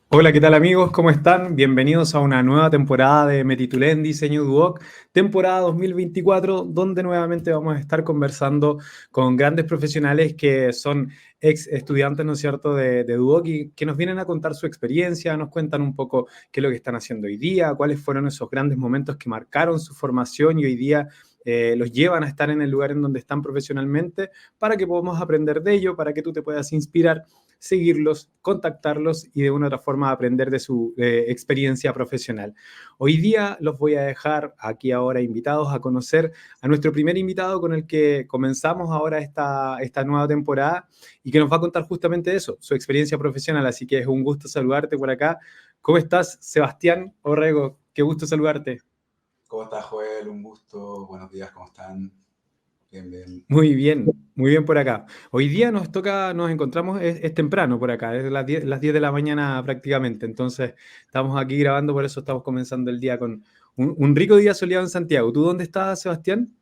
Hola, ¿qué tal amigos? ¿Cómo están? Bienvenidos a una nueva temporada de Me titulé en Diseño Duoc, temporada 2024, donde nuevamente vamos a estar conversando con grandes profesionales que son ex estudiantes, ¿no es cierto?, de Duoc y que nos vienen a contar su experiencia, nos cuentan un poco qué es lo que están haciendo hoy día, cuáles fueron esos grandes momentos que marcaron su formación y hoy día los llevan a estar en el lugar en donde están profesionalmente para que podamos aprender de ello, para que tú te puedas inspirar, seguirlos, contactarlos y de una u otra forma aprender de su experiencia profesional. Hoy día los voy a dejar aquí ahora invitados a conocer a nuestro primer invitado con el que comenzamos ahora esta nueva temporada y que nos va a contar justamente eso, su experiencia profesional. Así que es un gusto saludarte por acá. ¿Cómo estás, Sebastián Orrego? Qué gusto saludarte. ¿Cómo estás, Joel? Un gusto. Buenos días, ¿cómo están? Bien, bien. Muy bien por acá. Hoy día nos toca, nos encontramos, es temprano por acá, es las 10 de la mañana prácticamente, entonces estamos aquí grabando, por eso estamos comenzando el día con un rico día soleado en Santiago. ¿Tú dónde estás, Sebastián?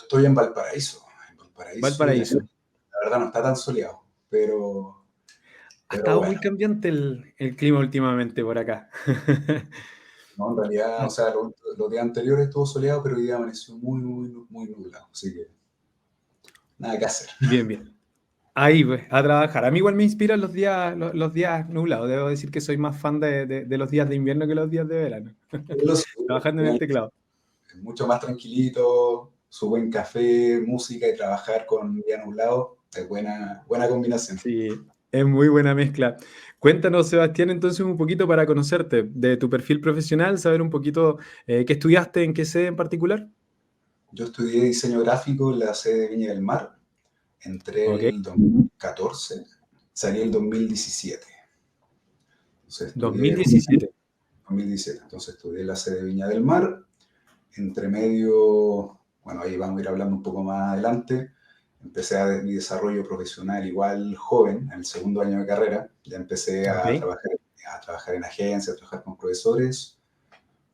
Estoy en Valparaíso. En Valparaíso y Valparaíso. la verdad no está tan soleado, Ha pero estado muy bueno. cambiante el clima últimamente por acá. No, en realidad, o sea, los días anteriores estuvo soleado, pero hoy día amaneció muy, muy, muy nublado. Así que nada que hacer. Bien, bien. Ahí, pues, a trabajar. A mí igual me inspiran los días nublados. Debo decir que soy más fan de los días de invierno que los días de verano. Es lo suyo. Trabajando en el teclado. Es mucho más tranquilito, su buen café, música y trabajar con un día nublado es buena combinación. Sí, es muy buena mezcla. Cuéntanos, Sebastián, entonces un poquito para conocerte, de tu perfil profesional, saber un poquito qué estudiaste, en qué sede en particular. Yo estudié diseño gráfico en la sede de Viña del Mar. Entré Ok, el 2014, salí el 2017. Entonces estudié 2017. 2017. Entonces estudié en la sede de Viña del Mar. Entre medio, bueno, ahí vamos a ir hablando un poco más adelante. Empecé mi desarrollo profesional igual joven, en el segundo año de carrera. Ya empecé Ok. a trabajar en agencias, a trabajar con profesores.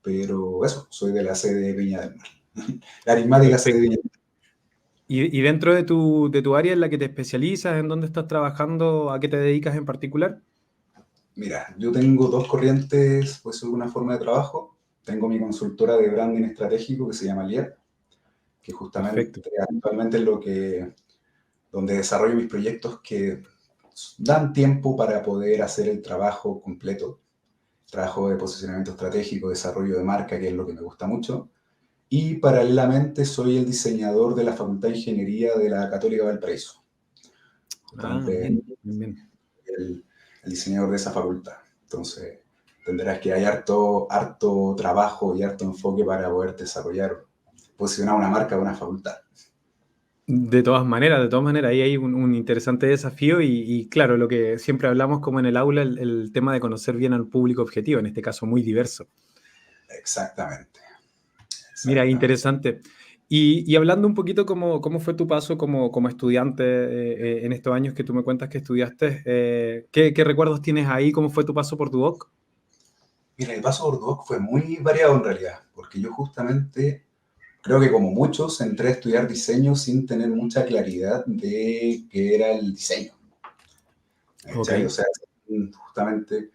Pero eso, soy de la sede de Viña del Mar. La aritmática sede de Perfecto. Viña del Mar. Y dentro de tu área en la que te especializas, en dónde estás trabajando, a qué te dedicas en particular? Mira, yo tengo dos corrientes, pues, de alguna forma de trabajo. Tengo mi consultora de branding estratégico que se llama LIA, que Perfecto. justamente actualmente es donde desarrollo mis proyectos que dan tiempo para poder hacer el trabajo completo. Trabajo de posicionamiento estratégico, desarrollo de marca, que es lo que me gusta mucho. Y paralelamente soy el diseñador de la Facultad de Ingeniería de la Católica de Valparaíso. Ah, Justamente bien, bien, bien. el diseñador de esa facultad. Entonces, entenderás que hay harto trabajo y harto enfoque para poder desarrollar, posicionar una marca de una facultad. De todas maneras, ahí hay un interesante desafío y claro, lo que siempre hablamos como en el aula, el tema de conocer bien al público objetivo, en este caso muy diverso. Exactamente, Mira, exactamente. interesante. Y hablando un poquito cómo fue tu paso como estudiante en estos años que tú me cuentas que estudiaste, ¿qué recuerdos tienes ahí? ¿Cómo fue tu paso por tu doc? Mira, el paso por Duoc fue muy variado en realidad, porque yo justamente, creo que como muchos, entré a estudiar diseño sin tener mucha claridad de qué era el diseño. Ok, ¿Cachai? O sea, justamente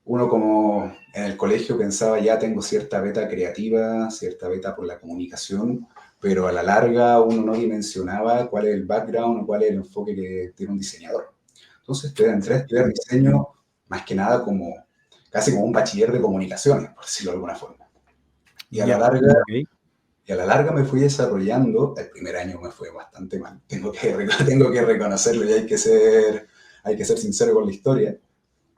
uno como en el colegio pensaba ya tengo cierta beta creativa, cierta beta por la comunicación, pero a la larga uno no dimensionaba cuál es el background o cuál es el enfoque que tiene un diseñador. Entonces entré a estudiar diseño más que nada como casi como un bachiller de comunicaciones, por decirlo de alguna forma. Y a la ya, larga, ok, y a la larga me fui desarrollando, el primer año me fue bastante mal, tengo que reconocerlo y hay que ser sincero con la historia.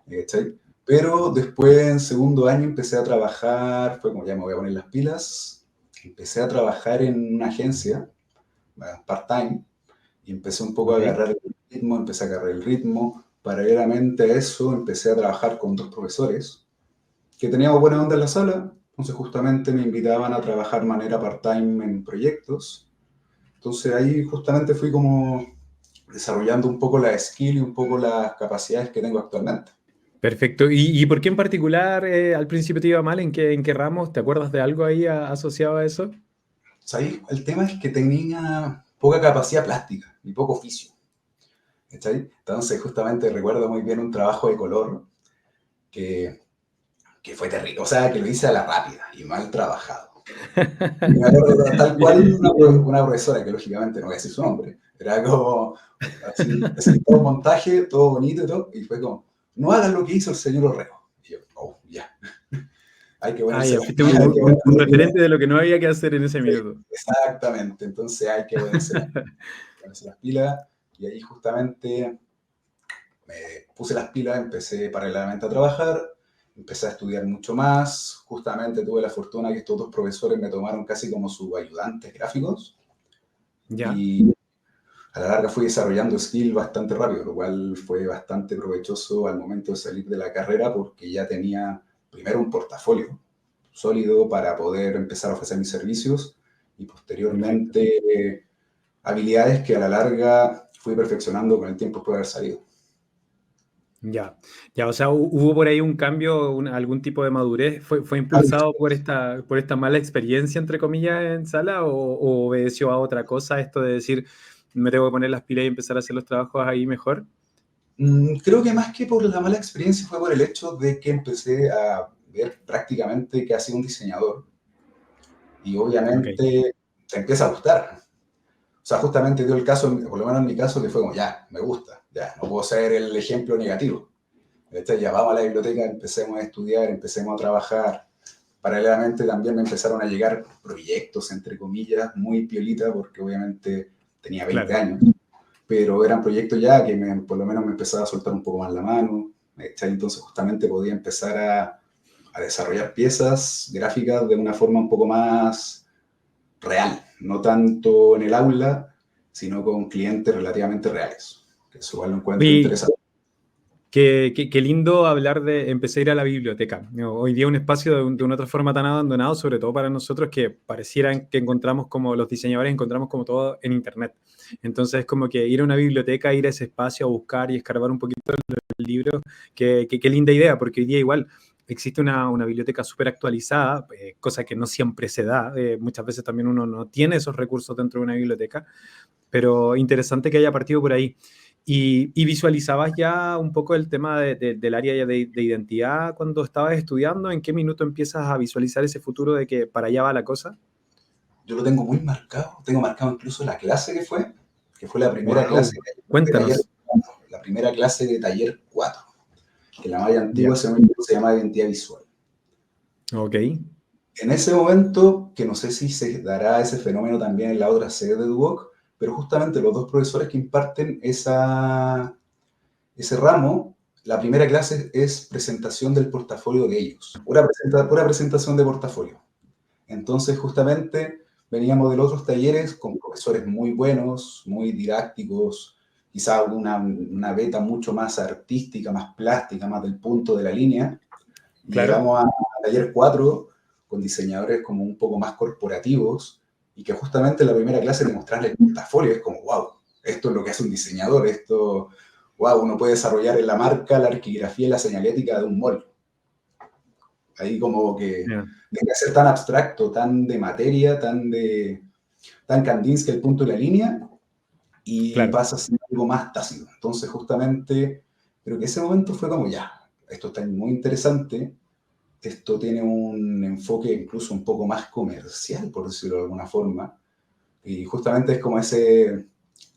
¿Cachai? Pero después, en segundo año, empecé a trabajar, fue como ya me voy a poner las pilas, empecé a trabajar en una agencia, bueno, part-time, y empecé un poco a ok, agarrar el ritmo, empecé a agarrar el ritmo. Paralelamente a eso, empecé a trabajar con dos profesores que teníamos buena onda en la sala, entonces justamente me invitaban a trabajar de manera part-time en proyectos. Entonces ahí justamente fui como desarrollando un poco la skill y un poco las capacidades que tengo actualmente. perfecto. ¿Y por qué en particular al principio te iba mal? ¿En qué ramos? ¿Te acuerdas de algo ahí asociado a eso? ¿Sabes? El tema es que tenía poca capacidad plástica y poco oficio. ¿Cachai? Entonces, justamente recuerdo muy bien un trabajo de color que fue terrible, o sea, que lo hice a la rápida y mal trabajado. Y me acuerdo tal cual una profesora, que lógicamente no voy a decir su nombre, era como así todo montaje, todo bonito y todo, y fue como, no hagas lo que hizo el señor Orrego. Y yo, oh, ya, hay que Ah, ponerse ya, las fuiste pilas, hay que un ponerse las pilas. referente de lo que no había que hacer en ese Sí, minuto. exactamente, entonces hay que ponerse las pilas, y ahí justamente me puse las pilas, empecé paralelamente a trabajar, empecé a estudiar mucho más, justamente tuve la fortuna que estos dos profesores me tomaron casi como sus ayudantes gráficos, ¿Ya? y a la larga fui desarrollando skill bastante rápido, lo cual fue bastante provechoso al momento de salir de la carrera porque ya tenía primero un portafolio sólido para poder empezar a ofrecer mis servicios y Perfecto. posteriormente habilidades que a la larga fui perfeccionando con el tiempo después de haber salido. Ya, ya, o sea, hubo por ahí un cambio, algún tipo de madurez. ¿Fue impulsado por esta mala experiencia, entre comillas, en sala, o obedeció a otra cosa esto de decir, me tengo que poner las pilas y empezar a hacer los trabajos ahí mejor? Creo que más que por la mala experiencia fue por el hecho de que empecé a ver prácticamente que hacía un diseñador y Ok, obviamente te empieza a gustar. O sea, justamente dio el caso, por lo menos en mi caso, que fue como, ya, me gusta, ya, no puedo ser el ejemplo negativo. Entonces, ya vamos a la biblioteca, empecemos a estudiar, empecemos a trabajar. Paralelamente también me empezaron a llegar proyectos, entre comillas, muy piolita, porque obviamente tenía 20 claro. años, pero eran proyectos ya que por lo menos me empezaba a soltar un poco más la mano. Entonces justamente podía empezar a desarrollar piezas gráficas de una forma un poco más real, no tanto en el aula, sino con clientes relativamente reales. Que eso igual lo encuentro Oye, interesante. qué lindo hablar de empecé a ir a la biblioteca. ¿No? Hoy día un espacio de una otra forma tan abandonado, sobre todo para nosotros, que parecieran que encontramos como los diseñadores, encontramos como todo en Internet. Entonces, como que ir a una biblioteca, ir a ese espacio a buscar y escarbar un poquito el libro, qué linda idea, porque hoy día igual existe una biblioteca súper actualizada, cosa que no siempre se da. Muchas veces también uno no tiene esos recursos dentro de una biblioteca, pero interesante que haya partido por ahí. Y visualizabas ya un poco el tema del área de identidad cuando estabas estudiando? ¿En qué minuto empiezas a visualizar ese futuro de que para allá va la cosa? Yo lo tengo muy marcado, tengo marcado incluso la clase que fue la primera clase ¡Wow! de taller, Cuéntanos. la primera clase de taller 4, que la más antigua Ya, se llama identidad visual. ok, En ese momento, que no sé si se dará ese fenómeno también en la otra sede de Duoc, pero justamente los dos profesores que imparten ese ramo, la primera clase es presentación del portafolio de ellos, pura presentación de portafolio. Entonces, justamente, veníamos de los otros talleres con profesores muy buenos, muy didácticos, quizá una beta mucho más artística, más plástica, más del punto de la línea, y claro. llegamos a taller 4 con diseñadores como un poco más corporativos y que justamente en la primera clase de mostrarles el portafolio es como, wow, esto es lo que hace un diseñador, esto, wow, uno puede desarrollar en la marca, la arquigrafía y la señalética de un mall. Ahí como que Ya, deja de ser tan abstracto, tan de materia, tan Kandinsky el punto de la línea y claro. pasa a ser algo más tácito. Entonces justamente creo que ese momento fue como ya, esto está muy interesante, esto tiene un enfoque incluso un poco más comercial, por decirlo de alguna forma, y justamente es como ese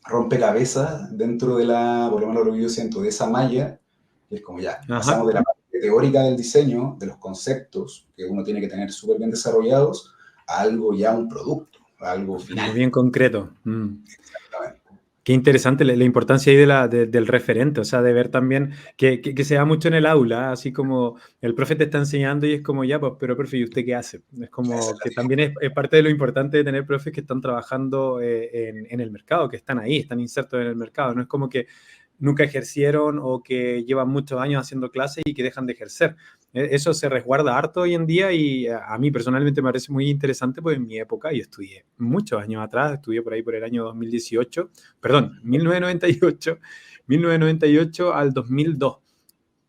rompecabezas dentro de por lo menos lo que yo siento, de esa malla, que es como ya, Ajá. pasamos de la parte teórica del diseño, de los conceptos que uno tiene que tener súper bien desarrollados, a algo ya, un producto, a algo Algo final. bien concreto. Mm. Exactamente. Qué interesante la importancia ahí del referente, o sea, de ver también que se da mucho en el aula, así como el profe te está enseñando y es como, ya, pues, pero profe, ¿y usted qué hace? Es Esa como es la que también es parte de lo importante de tener profes que están trabajando en el mercado, que están ahí, están insertos en el mercado, no es como que nunca ejercieron o que llevan muchos años haciendo clases y que dejan de ejercer. Eso se resguarda harto hoy en día y a mí personalmente me parece muy interesante, pues en mi época, yo estudié muchos años atrás, estudié por ahí por el año 2018, perdón, 1998, 1998 al 2002. ya.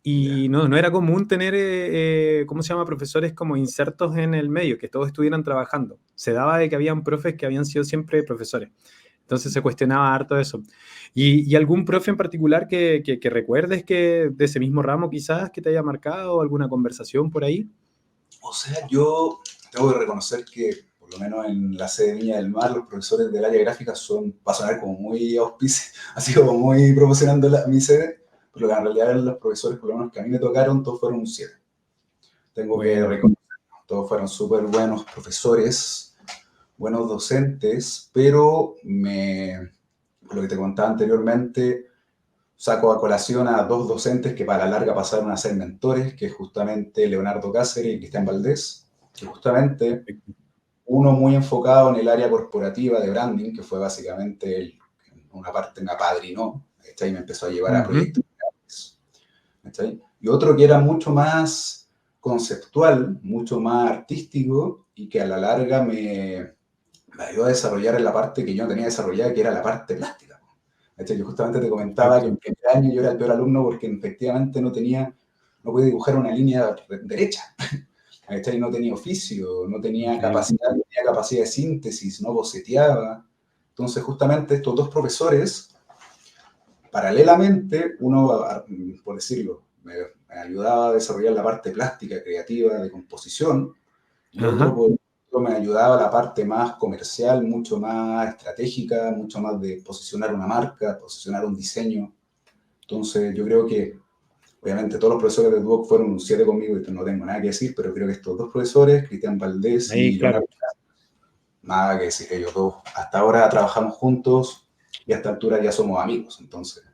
Y no era común tener, ¿cómo se llama?, profesores como insertos en el medio, que todos estuvieran trabajando. Se daba de que habían profes que habían sido siempre profesores. Entonces se cuestionaba harto eso. ¿Y algún profe en particular que recuerdes que de ese mismo ramo quizás que te haya marcado, alguna conversación por ahí? O sea, yo tengo que reconocer que, por lo menos en la sede de Viña del Mar, los profesores del área gráfica son, va a sonar como muy auspicio, así como muy promocionando mi sede, pero en realidad los profesores, por lo menos que a mí me tocaron, todos fueron un 7. Tengo que Buena. reconocer, todos fueron súper buenos profesores, buenos docentes, pero lo que te contaba anteriormente, saco a colación a dos docentes que para la larga pasaron a ser mentores, que es justamente Leonardo Cáceres y Cristian Valdés, que justamente uno muy enfocado en el área corporativa de branding, que fue básicamente una parte me apadrinó, ¿cachai? Y me empezó a llevar a Ujú. proyectos grandes, ¿cachai? Y otro que era mucho más conceptual, mucho más artístico y que a la larga me ayudó a desarrollar en la parte que yo no tenía desarrollada, que era la parte plástica. ¿Cachai? Yo justamente te comentaba que Perfecto. en primer año yo era el peor alumno porque efectivamente no podía dibujar una línea derecha. ¿Cachai? No tenía oficio, Increíble. no tenía capacidad de síntesis, no boceteaba. Entonces, justamente estos dos profesores, paralelamente, uno, por decirlo, me ayudaba a desarrollar la parte plástica, creativa, de composición, y otro, Ajá. por otro me ayudaba la parte más comercial, mucho más estratégica, mucho más de posicionar una marca, posicionar un diseño. Entonces, yo creo que obviamente todos los profesores de Duoc fueron un 7 conmigo y no tengo nada que decir, pero creo que estos dos profesores, Cristian Valdés Ahí, y claro. Leonardo, nada que decir, ellos dos. Hasta ahora trabajamos juntos y a esta altura ya somos amigos, entonces.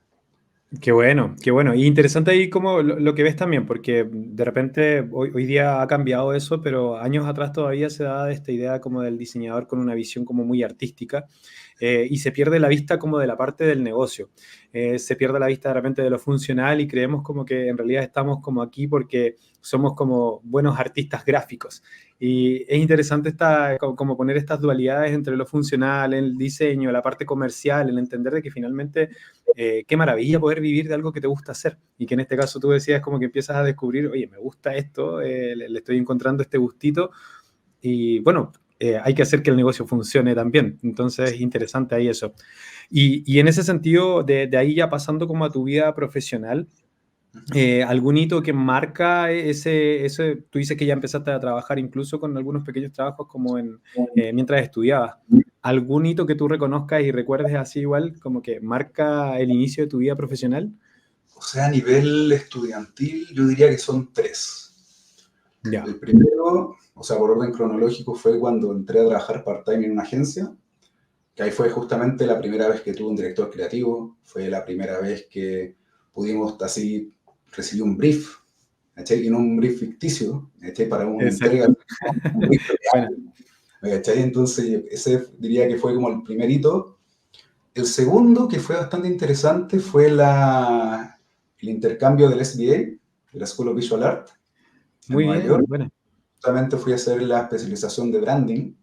Qué bueno, qué bueno. Y interesante ahí como lo que ves también, porque de repente hoy día ha cambiado eso, pero años atrás todavía se daba esta idea como del diseñador con una visión como muy artística, y se pierde la vista como de la parte del negocio. Se pierde la vista de repente de lo funcional y creemos como que en realidad estamos como aquí porque somos como buenos artistas gráficos. Y es interesante como poner estas dualidades entre lo funcional, el diseño, la parte comercial, el entender de que finalmente qué maravilla poder vivir de algo que te gusta hacer y que en este caso tú decías como que empiezas a descubrir, oye, me gusta esto, le estoy encontrando este gustito y bueno, hay que hacer que el negocio funcione también. Entonces, interesante ahí eso. Y en ese sentido, de ahí ya pasando como a tu vida profesional, ¿algún hito que marca tú dices que ya empezaste a trabajar incluso con algunos pequeños trabajos como mientras estudiabas? ¿Algún hito que tú reconozcas y recuerdes así igual, como que marca el inicio de tu vida profesional? O sea, a nivel estudiantil, yo diría que son tres. Ya, El primero, o sea, por orden cronológico, fue cuando entré a trabajar part-time en una agencia, que ahí fue justamente la primera vez que tuve un director creativo, fue la primera vez que pudimos así recibir un brief, ¿cachai? Y no un brief ficticio, ¿cachai? Para una entrega, exacto. un brief Bueno, real, ¿cachai? Entonces, ese diría que fue como el primer hito. El segundo, que fue bastante interesante, fue el intercambio del SBA, de la School of Visual Art, en muy Nueva bien, York. bueno. Justamente fui a hacer la especialización de branding.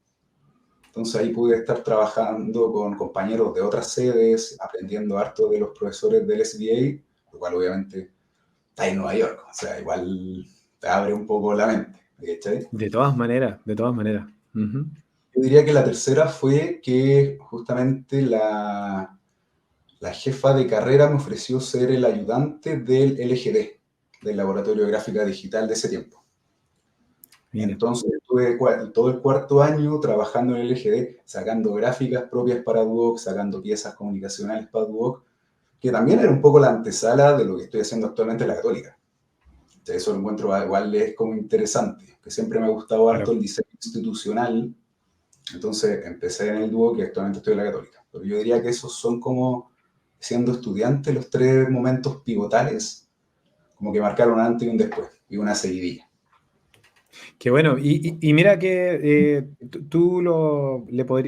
Entonces ahí pude estar trabajando con compañeros de otras sedes, aprendiendo harto de los profesores del SBA, lo cual obviamente está en Nueva York, o sea, igual te abre un poco la mente, ¿cachai? De todas maneras, de todas maneras. Ujú. Yo diría que la tercera fue que justamente la jefa de carrera me ofreció ser el ayudante del LGD, del Laboratorio de Gráfica Digital de ese tiempo. Mira, Entonces estuve todo el cuarto año trabajando en el LGD, sacando gráficas propias para Duoc, sacando piezas comunicacionales para Duoc, que también era un poco la antesala de lo que estoy haciendo actualmente en la Católica. Eso lo encuentro igual es como interesante, que siempre me ha gustado harto claro. el diseño institucional, entonces empecé en el Duoc y actualmente estoy en la Católica. Pero yo diría que esos son como, siendo estudiante, los tres momentos pivotales, como que marcaron un antes y un después, y una seguidilla. Qué bueno. Y mira que tú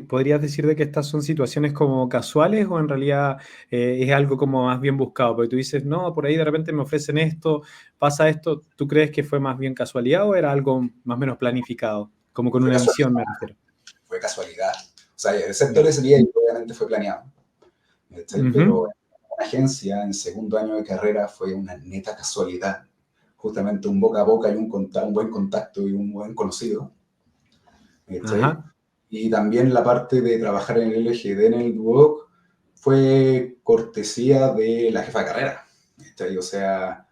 podrías decir de que estas son situaciones como casuales o en realidad es algo como más bien buscado, porque tú dices, no, por ahí de repente me ofrecen esto, pasa esto, ¿tú crees que fue más bien casualidad o era algo más o menos planificado? Como con Fue una casualidad, visión, me refiero. fue casualidad. O sea, excepto el Ya. SBA, obviamente fue planeado. ¿Cachai? Ujú. Pero en la agencia, en segundo año de carrera, fue una neta casualidad. Justamente un boca a boca y un buen contacto y un buen conocido. ¿Cachai? Ajá. Y también la parte de trabajar en el LGD en el Duoc fue cortesía de la jefa de carrera. ¿Cachai? O sea,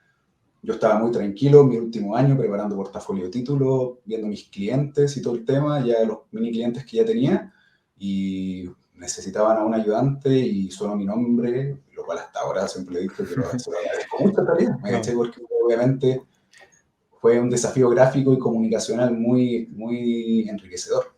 yo estaba muy tranquilo en mi último año preparando portafolio de título, viendo mis clientes y todo el tema, ya los mini clientes que ya tenía, y necesitaban a un ayudante y sonó mi nombre, lo cual hasta ahora siempre le he dicho que se lo agradezco mucho en realidad, ¿me Wow. caché? Porque obviamente fue un desafío gráfico y comunicacional muy, muy enriquecedor.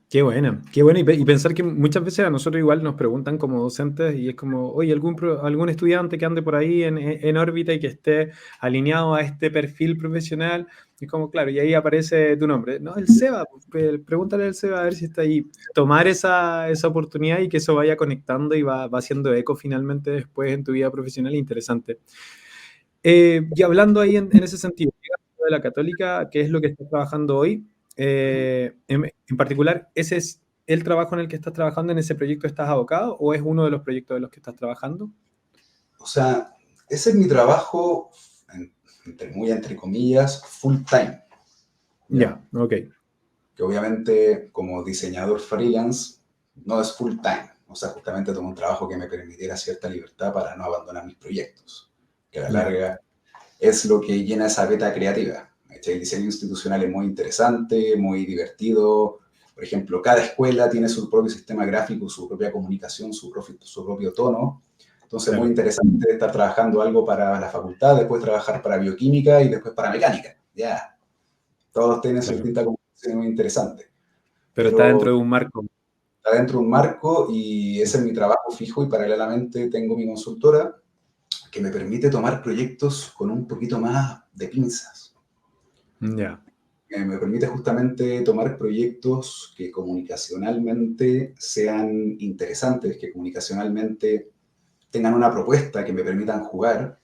Qué buena, qué bueno. Y pensar que muchas veces a nosotros igual nos preguntan como docentes y es como, oye, algún estudiante que ande por ahí en órbita y que esté alineado a este perfil profesional. Y como, claro, y ahí aparece tu nombre. No, el Seba, pregúntale al Seba a ver si está ahí. Tomar esa oportunidad y que eso vaya conectando y va haciendo eco finalmente después en tu vida profesional, interesante. Y hablando ahí en ese sentido, de la Católica, ¿qué es lo que estás trabajando hoy? En particular, ¿ese es el trabajo en el que estás trabajando, en ese proyecto estás abocado o es uno de los proyectos de los que estás trabajando? O sea, ese es mi trabajo, muy entre comillas, full time, ¿ya? Ya, ok. Que obviamente como diseñador freelance no es full time. O sea, justamente tomo un trabajo que me permitiera cierta libertad para no abandonar mis proyectos, que a la Ya, larga es lo que llena esa beta creativa. El diseño institucional es muy interesante, muy divertido. Por ejemplo, cada escuela tiene su propio sistema gráfico, su propia comunicación, su propio tono. Entonces, muy claro. interesante estar trabajando algo para la facultad, después trabajar para bioquímica y después para mecánica. Ya, todos tienen su Claro. distinta comunicación muy interesante. Pero está dentro Pero de un marco. está dentro de un marco y ese es mi trabajo fijo y paralelamente tengo mi consultora que me permite tomar proyectos con un poquito más de pinzas. Ya, Me permite justamente tomar proyectos que comunicacionalmente sean interesantes, que comunicacionalmente tengan una propuesta que me permitan jugar,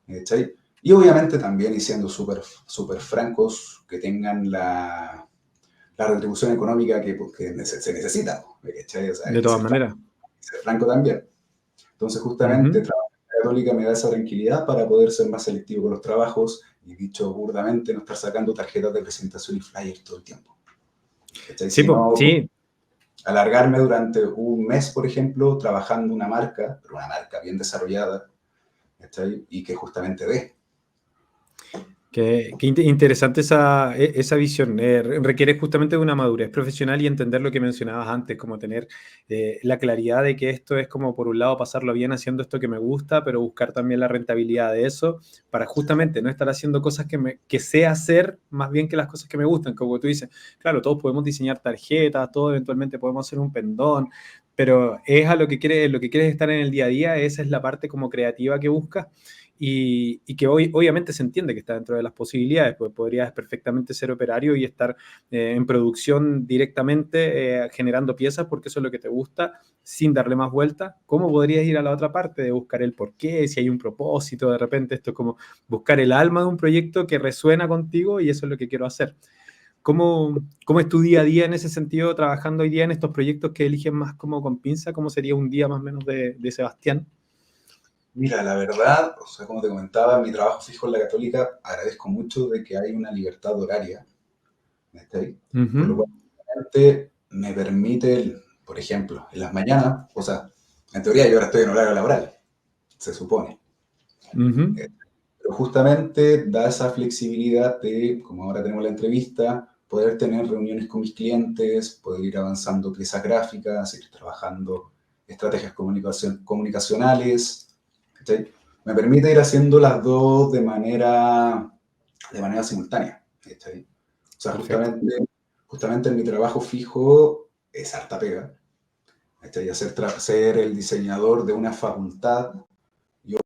¿cachai? Y obviamente también, y siendo súper francos, que tengan la retribución económica que se necesita, ¿cachai? O sea, hay de que todas ser franco, maneras. ser franco también. Entonces, justamente, Ujú. trabajar en la Católica me da esa tranquilidad para poder ser más selectivo con los trabajos y, dicho burdamente, no estar sacando tarjetas de presentación y flyers todo el tiempo. ¿Cachai? Sí, po, Sino sí. alargarme durante un mes, por ejemplo, trabajando una marca, pero una marca bien desarrollada, ¿cachai? Y que justamente dé. Qué interesante esa visión. Requiere justamente de una madurez profesional y entender lo que mencionabas antes, como tener la claridad de que esto es como, por un lado, pasarlo bien haciendo esto que me gusta, pero buscar también la rentabilidad de eso para justamente no estar haciendo cosas que sé hacer más bien que las cosas que me gustan. Como tú dices, claro, todos podemos diseñar tarjetas, todos eventualmente podemos hacer un pendón, pero es a lo que quieres estar en el día a día, esa es la parte como creativa que buscas y que hoy obviamente se entiende que está dentro de las posibilidades, pues podrías perfectamente ser operario y estar en producción directamente generando piezas porque eso es lo que te gusta sin darle más vueltas. ¿Cómo podrías ir a la otra parte de buscar el porqué, si hay un propósito, de repente esto es como buscar el alma de un proyecto que resuena contigo y eso es lo que quiero hacer? ¿Cómo es tu día a día en ese sentido, trabajando hoy día en estos proyectos que eligen más como con pinza? ¿Cómo sería un día más o menos de Sebastián? Mira, la verdad, o sea, como te comentaba, mi trabajo fijo en la Católica, agradezco mucho de que hay una libertad horaria, ¿cachai? Por lo Ujú, cual realmente me permite, por ejemplo, en las mañanas, o sea, en teoría yo ahora estoy en horario laboral, se supone. ujú. Pero justamente da esa flexibilidad de, como ahora tenemos la entrevista, poder tener reuniones con mis clientes, poder ir avanzando piezas gráficas, ir trabajando estrategias comunicacionales. ¿Cachai? Me permite ir haciendo las dos de manera simultánea. ¿Cachai? O sea, Perfecto. justamente en mi trabajo fijo es harta pega. ¿Cachai? Ser el diseñador de una facultad, yo,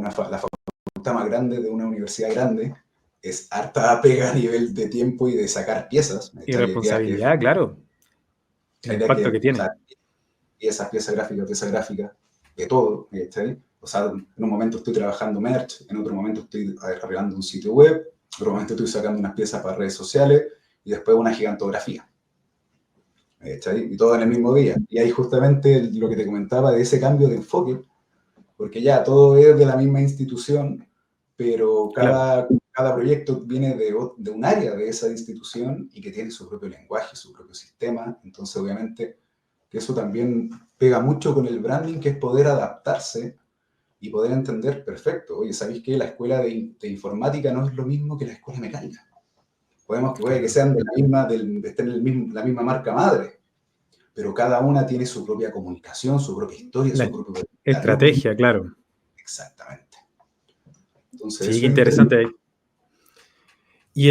la facultad más grande de una universidad grande, es harta pega a nivel de tiempo y de sacar piezas. Y Hay días que, responsabilidad, claro, el hay días impacto que que o sea, tiene. pieza gráfica, de todo. O sea, en un momento estoy trabajando merch, en otro momento estoy arreglando un sitio web, en otro momento estoy sacando unas piezas para redes sociales y después una gigantografía. Y todo en el mismo día. Y ahí justamente lo que te comentaba de ese cambio de enfoque, porque ya todo es de la misma institución, pero Claro, cada cada proyecto viene de un área de esa institución y que tiene su propio lenguaje, su propio sistema. Entonces, obviamente, que eso también pega mucho con el branding, que es poder adaptarse y poder entender perfecto. Oye, ¿sabéis que la escuela de informática no es lo mismo que la escuela mecánica? Podemos que, puede que Claro. sean de la misma, estén en la misma marca madre, pero cada una tiene su propia comunicación, su propia historia, La su propio verdadero proyecto. estrategia, claro. Exactamente. Entonces, Sí, qué eso es interesante. interesante. Y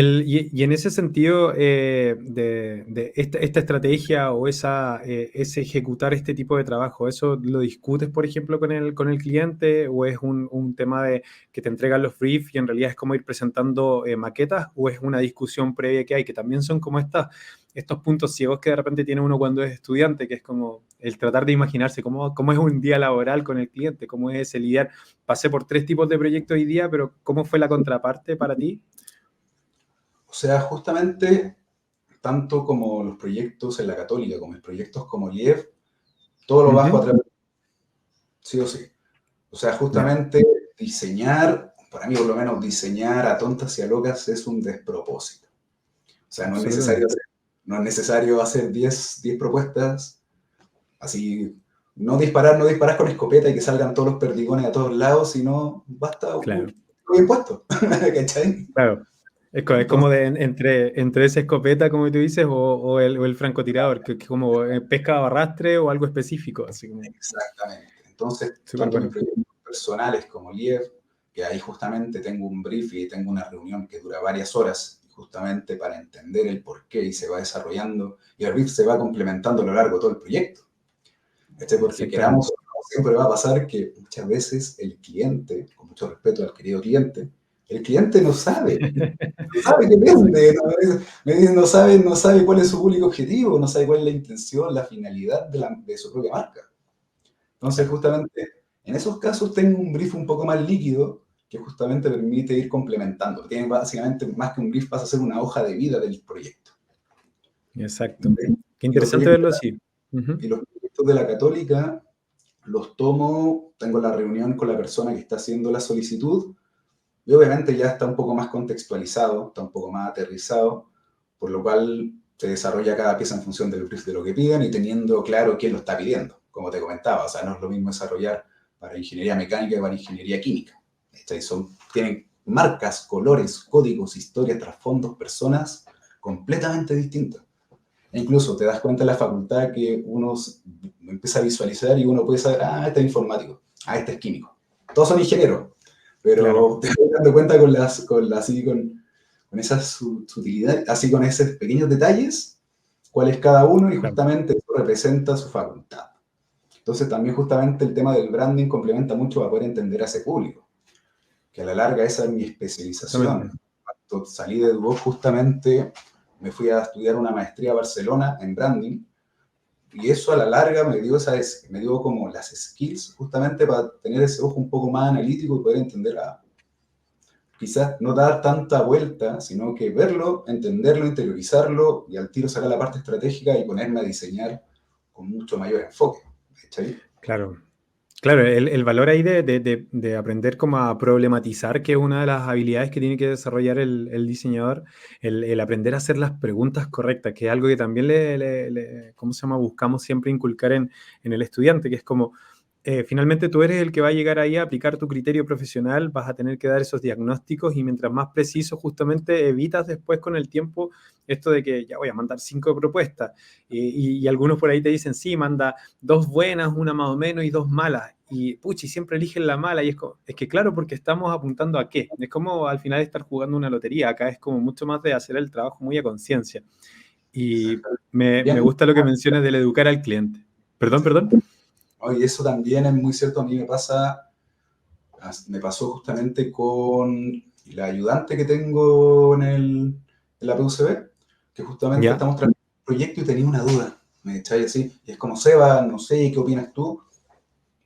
en ese sentido, de esta estrategia o ese ejecutar este tipo de trabajo, ¿eso lo discutes, por ejemplo, con el cliente o es un tema de que te entregan los briefs y en realidad es como ir presentando maquetas o es una discusión previa que hay, que también son como estos puntos ciegos que de repente tiene uno cuando es estudiante, que es como el tratar de imaginarse cómo es un día laboral con el cliente, cómo es ese lidiar. Pasé por 3 tipos de proyectos hoy día, pero ¿cómo fue la contraparte para ti? O sea, justamente, tanto como los proyectos en la Católica, como los proyectos como LIEV, todo lo bajo a Ujú. través, sí o sí. O sea, Ya. justamente diseñar, para mí por lo menos diseñar a tontas y a locas es un despropósito. O sea, Absolutamente. no es necesario hacer 10 propuestas, así, no disparar con escopeta y que salgan todos los perdigones a todos lados, sino basta Claro, lo bien puesto, ¿cachai? claro. Es como Entonces, entre esa escopeta, como tú dices, o el francotirador, que como pesca a arrastre o algo específico, así como exactamente. Entonces, súper tanto mis bueno. proyectos personales como LIEV, que ahí justamente tengo un brief y tengo una reunión que dura varias horas, justamente para entender el porqué y se va desarrollando, y el brief se va complementando a lo largo de todo el proyecto. Porque queramos Exactamente. o no, siempre va a pasar que muchas veces el cliente, con mucho respeto al querido cliente, el cliente no sabe qué Exacto. vende, no sabe cuál es su público objetivo, no sabe cuál es la intención, la finalidad de su propia marca. Entonces, Claro, justamente, en esos casos tengo un brief un poco más líquido que justamente permite ir complementando. Tiene básicamente, más que un brief, pasa a ser una hoja de vida del proyecto. exacto. Qué Y los interesante proyectos, verlo así. Ujú. y los proyectos de la Católica los tomo, tengo la reunión con la persona que está haciendo la solicitud y obviamente ya está un poco más contextualizado, está un poco más aterrizado, por lo cual se desarrolla cada pieza en función del brief de lo que piden y teniendo claro quién lo está pidiendo, como te comentaba. O sea, no es lo mismo desarrollar para ingeniería mecánica que para ingeniería química. Tienen marcas, colores, códigos, historias, trasfondos, personas completamente distintas. E incluso te das cuenta en la facultad que uno empieza a visualizar y uno puede saber, este es informático, este es químico. Todos son ingenieros, Claro, pero te vas dando cuenta con esa sutilidad, así con esos pequeños detalles, cuál es cada uno y claro. justamente eso representa su facultad. Entonces también justamente el tema del branding complementa mucho para poder entender a ese público, que a la larga esa es mi especialización. Justamente. Cuando salí de Duoc justamente me fui a estudiar una maestría a Barcelona en branding y eso a la larga me dio como las skills justamente para tener ese ojo un poco más analítico y poder entender quizás no dar tanta vuelta, sino que verlo, entenderlo, interiorizarlo y al tiro sacar la parte estratégica y ponerme a diseñar con mucho mayor enfoque. ¿Cachai? Claro. Claro, el valor ahí de aprender como a problematizar, que es una de las habilidades que tiene que desarrollar el diseñador, el aprender a hacer las preguntas correctas, que es algo que también ¿cómo se llama? Buscamos siempre inculcar en el estudiante, que es como, finalmente tú eres el que va a llegar ahí a aplicar tu criterio profesional, vas a tener que dar esos diagnósticos y mientras más preciso justamente evitas después con el tiempo esto de que ya voy a mandar 5 propuestas y algunos por ahí te dicen, sí, manda 2 buenas, una más o menos y 2 malas. Y puchi, siempre eligen la mala. Y es que claro, porque estamos apuntando a qué. Es como al final estar jugando una lotería. Acá es como mucho más de hacer el trabajo muy a conciencia. Y me Bien, gusta lo que mencionas del educar al cliente. Perdón, perdón. y eso también es muy cierto, a mí me pasó justamente con la ayudante que tengo en la PUCB, que justamente Ya, estamos trabajando en un proyecto y tenía una duda. Me echáis así, y es como, Seba, no sé, ¿qué opinas tú?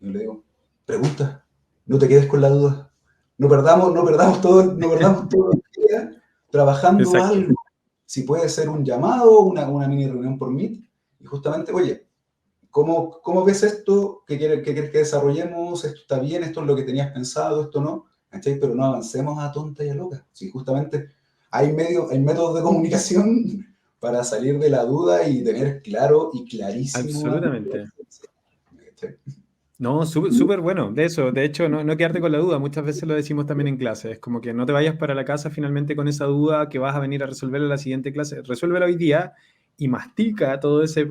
Y yo le digo, pregunta, no te quedes con la duda. No perdamos todo el día trabajando exacto. algo. Si puede ser un llamado, una mini reunión por Meet, y justamente, oye, ¿cómo ves esto? ¿Qué quieres que desarrollemos? ¿Esto está bien? ¿Esto es lo que tenías pensado? ¿Esto no? ¿cachai? Pero no avancemos a tonta y a loca. Si justamente hay métodos de comunicación para salir de la duda y tener claro y clarísimo a qué Absolutamente. ¿cachai? No, súper bueno. De eso, de hecho, no quedarte con la duda. Muchas veces lo decimos también en clase. Es como que no te vayas para la casa finalmente con esa duda que vas a venir a resolver en la siguiente clase. Resuélvela hoy día y mastica todo ese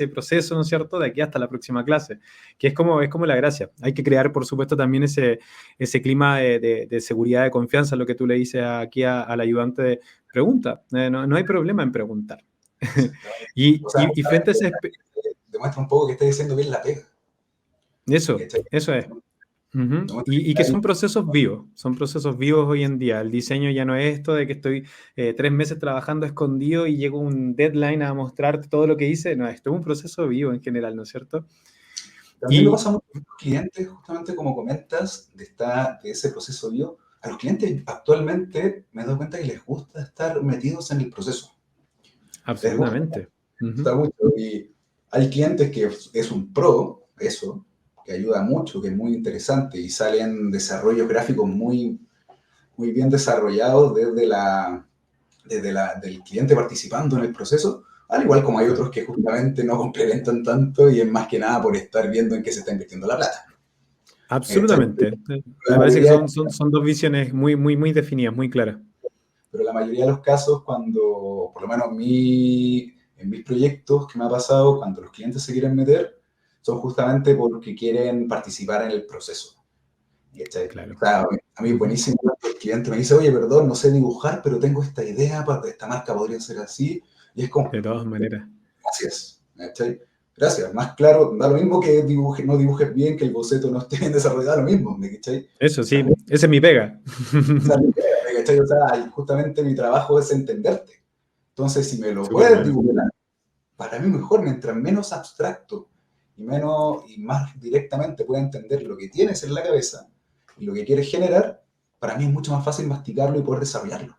proceso, ¿no es cierto?, de aquí hasta la próxima clase, que es como la gracia. Hay que crear, por supuesto, también ese clima de seguridad, de confianza, lo que tú le dices aquí al ayudante de pregunta. No hay problema en preguntar. O sea, Y frente a justamente ese... demuestra un poco que está diciendo bien la pega. ¿Cachai? Eso es. Ujú. Demuestra que Y que está son procesos vivos hoy en día. El diseño ya no es esto de que estoy 3 meses trabajando escondido y llego un deadline a mostrarte todo lo que hice. No, esto es un proceso vivo en general, ¿no es cierto? también lo Y pasa mucho a los clientes, justamente como comentas, de ese proceso bio. A los clientes actualmente me he dado cuenta que les gusta estar metidos en el proceso. Les absolutamente. Ujú. gusta mucho. Y hay clientes que es un pro, eso, que ayuda mucho, que es muy interesante y salen desarrollos gráficos muy bien desarrollados del cliente participando en el proceso, al igual como hay Claro. otros que justamente no complementan tanto y es más que nada por estar viendo en qué se está invirtiendo la plata. Absolutamente. La Me parece que mayoría, son dos visiones muy definidas, muy claras. pero la mayoría de los casos, cuando, por lo menos en mis proyectos que me ha pasado, cuando los clientes se quieren meter, son justamente porque quieren participar en el proceso. ¿Cachai? Claro. O sea, a mí es Ujú. buenísimo cuando el cliente me dice, oye, perdón, no sé dibujar, pero tengo esta idea para esta marca podría ser así. Y es como, De todas maneras. gracias. ¿Cachai? Gracias. Más claro, da lo mismo que no dibujes bien, que el boceto no esté bien desarrollado, da lo mismo, ¿cachai? Eso O sea, sí, esa es mi pega. esa es mi idea, ¿cachai? O sea, justamente mi trabajo es entenderte. Entonces, si me lo Súper puedes bueno. dibujar, para mí mejor, mientras menos abstracto y más directamente pueda entender lo que tienes en la cabeza y lo que quieres generar, para mí es mucho más fácil masticarlo y poder desarrollarlo.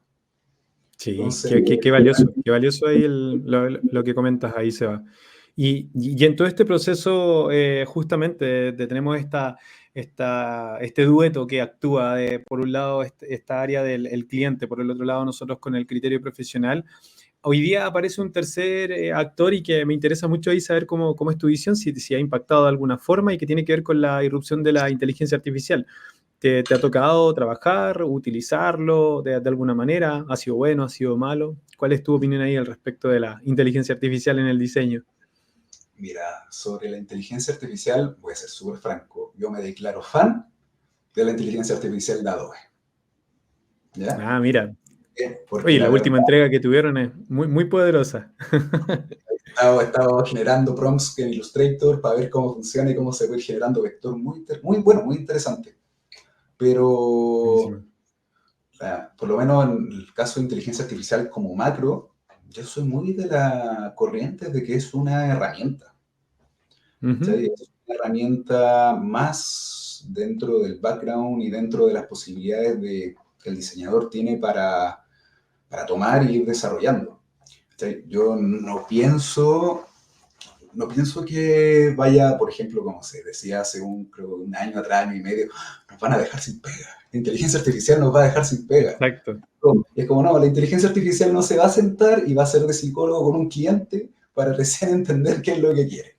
Sí, Entonces, qué valioso ahí lo que comentas ahí, Seba. Y en todo este proceso, justamente, tenemos este dueto que actúa de, por un lado, esta área del el cliente, por el otro lado, nosotros con el criterio profesional. Hoy día aparece un tercer actor y que me interesa mucho ahí saber cómo es tu visión, si ha impactado de alguna forma y que tiene que ver con la irrupción de la inteligencia artificial. ¿Te ha tocado trabajar, utilizarlo de alguna manera? ¿Ha sido bueno, ha sido malo? ¿Cuál es tu opinión ahí al respecto de la inteligencia artificial en el diseño? mira, sobre la inteligencia artificial, voy a ser súper franco, yo me declaro fan de la inteligencia artificial de Adobe, ¿ya? Ah, mira. Porque Oye, la la verdad última entrega que tuvieron es muy poderosa. he estado generando prompts en Illustrator para ver cómo funciona y cómo se puede ir generando vector muy bueno, muy interesante. Pero Buenísimo. por lo menos en el caso de inteligencia artificial como macro, yo soy muy de la corriente de que es una herramienta. Ujú. ¿Cachai? Es una herramienta más dentro del background y dentro de las posibilidades que el diseñador tiene para tomar y ir desarrollando. ¿Cachai? Yo no pienso que vaya, por ejemplo, como se decía hace creo, un año atrás, año y medio, nos van a dejar sin pega. La inteligencia artificial nos va a dejar sin pega. Exacto. Y es como, no, la inteligencia artificial no se va a sentar y va a ser de psicólogo con un cliente para recién entender qué es lo que quiere.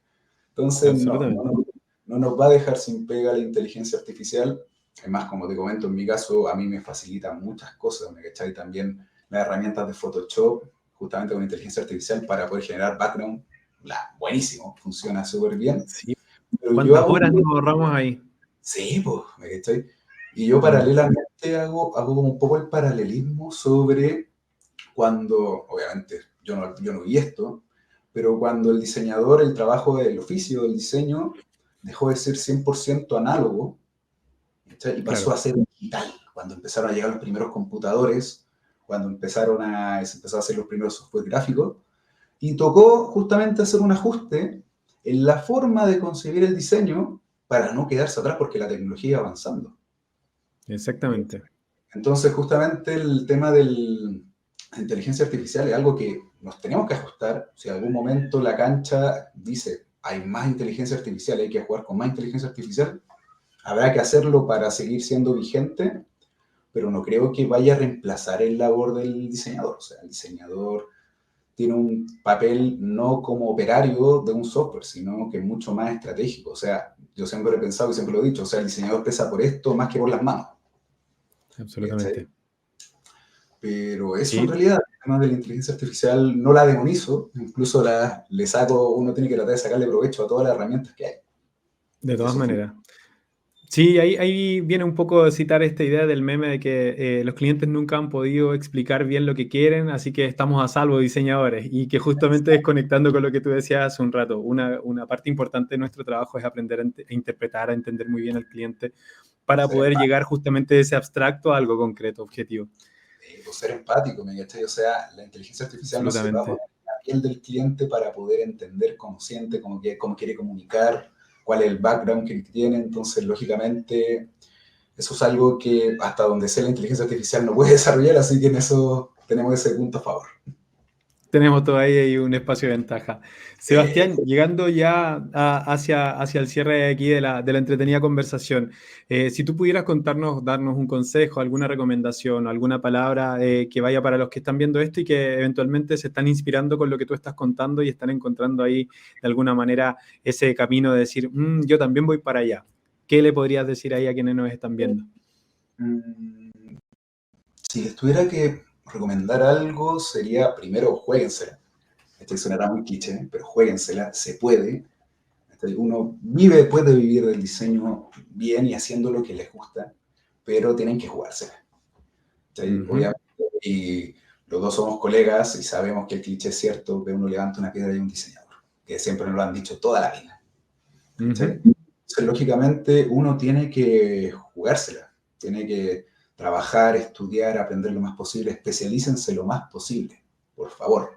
Entonces, Absolutamente. no nos va a dejar sin pega la inteligencia artificial. Además, como te comento, en mi caso, a mí me facilita muchas cosas, ¿me cachai? También las herramientas de Photoshop, justamente con inteligencia artificial, para poder generar background, buenísimo, funciona súper bien. Sí. Pero yo ¿Cuántas hago, horas nos ahorramos ahí? sí, pues, ¿me cachai? Y yo Mm. paralelamente hago como un poco el paralelismo sobre cuando, obviamente, yo no vi esto, pero cuando el diseñador, el trabajo del oficio del diseño, dejó de ser 100% análogo, ¿cachai? Y pasó Claro. a ser digital, cuando empezaron a llegar los primeros computadores, cuando se empezó a hacer los primeros software gráficos, y tocó justamente hacer un ajuste en la forma de concebir el diseño para no quedarse atrás porque la tecnología iba avanzando. Exactamente. Entonces, justamente el tema de la inteligencia artificial es algo que nos tenemos que ajustar. Si en algún momento la cancha dice hay más inteligencia artificial, hay que jugar con más inteligencia artificial, habrá que hacerlo para seguir siendo vigente, pero no creo que vaya a reemplazar el labor del diseñador. O sea, el diseñador tiene un papel no como operario de un software, sino que mucho más estratégico. O sea, yo siempre he pensado y siempre lo he dicho, o sea, el diseñador pesa por esto más que por las manos. Absolutamente. Pero eso en Sí, realidad, el tema de la inteligencia artificial no la demonizo, incluso uno tiene que tratar de sacarle provecho a todas las herramientas que hay. de todas Eso fue. maneras. Sí, ahí viene un poco a citar esta idea del meme de que los clientes nunca han podido explicar bien lo que quieren, así que estamos a salvo, diseñadores, y que justamente desconectando con lo que tú decías hace un rato, una parte importante de nuestro trabajo es aprender a interpretar, a entender muy bien al cliente para Ser poder empático, llegar justamente de ese abstracto a algo concreto, objetivo. pues ser empático, ¿me cachai? O sea, la inteligencia artificial no se va a Absolutamente. poner en la piel del cliente para poder entender cómo siente, cómo quiere comunicar, cuál es el background que tiene. Entonces, lógicamente, eso es algo que hasta donde sea la inteligencia artificial no puede desarrollar, así que en eso tenemos ese punto a favor. Tenemos todavía ahí un espacio de ventaja. Eh, Sebastián, llegando ya hacia el cierre de aquí de la entretenida conversación, si tú pudieras contarnos, darnos un consejo, alguna recomendación, alguna palabra que vaya para los que están viendo esto y que eventualmente se están inspirando con lo que tú estás contando y están encontrando ahí de alguna manera ese camino de decir, yo también voy para allá. ¿Qué le podrías decir ahí a quienes nos están viendo? si les tuviera que recomendar algo, sería primero juéguensela. Esto sonará muy cliché, pero juéguensela, se puede. Uno puede vivir del diseño bien y haciendo lo que les gusta, pero tienen que jugársela. Ujú, Obviamente, y los dos somos colegas y sabemos que el cliché es cierto, que uno levanta una piedra y un diseñador, que siempre nos lo han dicho toda la vida. ujú. Entonces, lógicamente, uno tiene que jugársela, tiene que trabajar, estudiar, aprender lo más posible, especialícense lo más posible, por favor.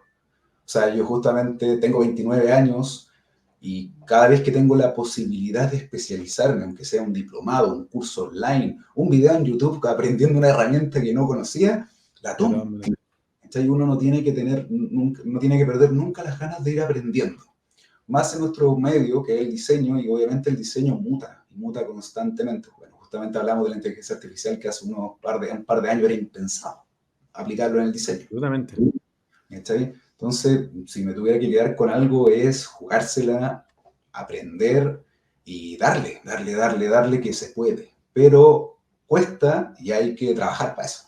O sea, yo justamente tengo 29 años y cada vez que tengo la posibilidad de especializarme, aunque sea un diplomado, un curso online, un video en YouTube aprendiendo una herramienta que no conocía, la De todas tomo. maneras. ¿Cachai? Uno no tiene que no tiene que perder nunca las ganas de ir aprendiendo. Más en nuestro medio, que es el diseño, y obviamente el diseño muta, y muta constantemente. Bueno, justamente hablamos de la inteligencia artificial que hace un par de años era impensado aplicarlo en el diseño. Absolutamente. ¿Cachai? Entonces, si me tuviera que quedar con algo es jugársela, aprender y darle que se puede. Pero cuesta y hay que trabajar para eso.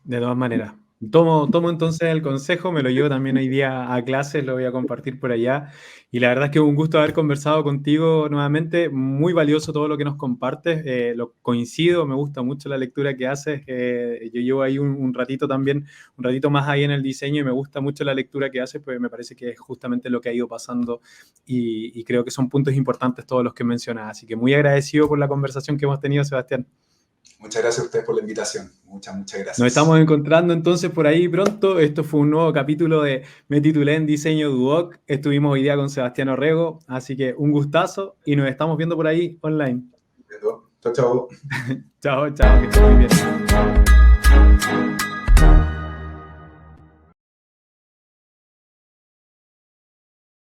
De todas maneras. Tomo entonces el consejo, me lo llevo también hoy día a clases, lo voy a compartir por allá. Y la verdad es que un gusto haber conversado contigo nuevamente. Muy valioso todo lo que nos compartes. Lo coincido, me gusta mucho la lectura que haces. Yo llevo ahí un ratito también, un ratito más ahí en el diseño y me gusta mucho la lectura que haces, pues me parece que es justamente lo que ha ido pasando y creo que son puntos importantes todos los que mencionas. Así que muy agradecido por la conversación que hemos tenido, Sebastián. Muchas gracias a ustedes por la invitación. Muchas Nos estamos gracias. encontrando entonces por ahí pronto. Esto fue un nuevo capítulo de Me titulé en Diseño Duoc. Estuvimos hoy día con Sebastián Orrego, así que un gustazo y nos estamos viendo por ahí online. Chao, chao. Chao, chao, que estés muy bien.